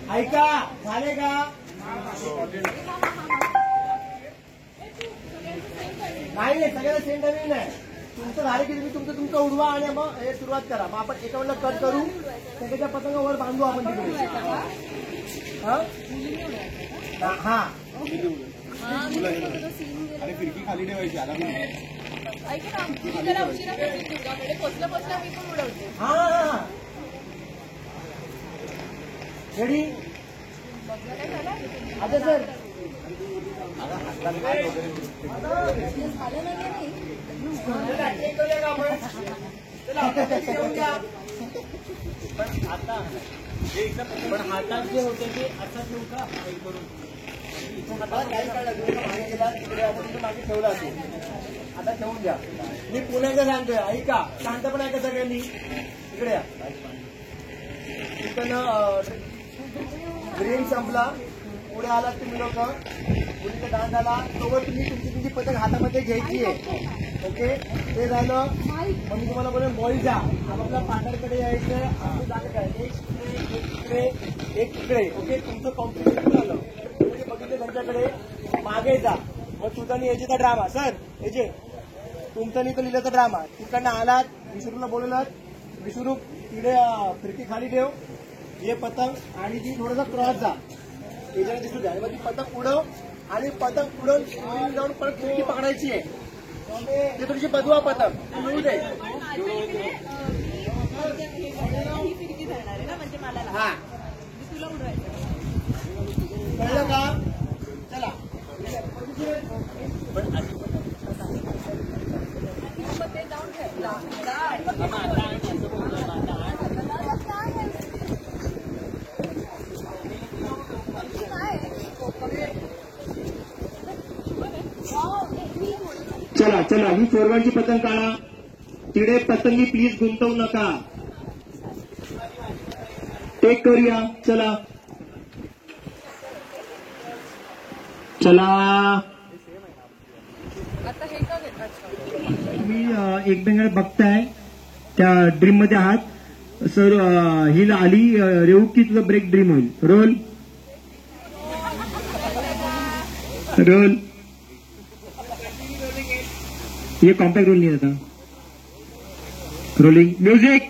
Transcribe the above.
ऐका, झाले का? नाही नाही, सगळ्याला सेम टायमिंग नाही. तुमचं झालं की तुम्ही तुमचं उडवा आणि मग हे सुरुवात करा. मग आपण एका वेळेला कट करू, त्याच्या पतंगावर बांधू आपण तिकडे. हा अरे फिरकी खाली ठेवायची आला हा रेडी. आता सर पण हातात जे होते ते आता ठेवू का करून काही काळ मागे ठेवला असेल. आता ठेवून द्या. मी पुण्याचं सांगतोय, ऐका, शांतपणे ऐका सगळ्यांनी. इकडे या. तिकडनं ड्रीम संपला, पुढे आलात तुम्ही लोक, मुलीचा डान्स झाला, तोवर तुम्ही तुमची पतंग हातामध्ये घ्यायची आहे. ओके, ते झालं. मग मी तुम्हाला बोलेन बॉल जा, आपल्या पाटाकडे यायचं. आपली जागा काय, एक इकडे. ओके, तुमचं कॉम्पिटिशन झालं. तुम्ही बघितलं त्यांच्याकडे, मागे जा. मग तुझा आणि याचा ड्रामा. सर याचे तुमचा आणि तो लिहिल्याचा ड्रामा. तिकडनं आलात, विष्णूला बोललात, विष्णू तिकडे फिरकी खाली ठेव, हे पतंग आणि ती थोडासा क्रॉस जा, याच्याने दिसू द्या. मग ती पतंग उडव आणि पतंग उडवून जाऊन परत फिरकी पकडायची आहे. ते थोडीशी बदवा पतंग मिळू दे. हा कळलं का? चला. चला चला, ही चोरवांची पतंग काढा. तिकडे पतंगी प्लीज गुंतवू नका. टेक करूया. चला चला. तुम्ही एक बेंगळ बघताय, त्या ड्रीम मध्ये आहात. सर ही आली रेवकी, तुझं ब्रेक ड्रीम होईल. Roll roll. ये कॉम्पॅक्ट रोल नाही आता. Rolling music.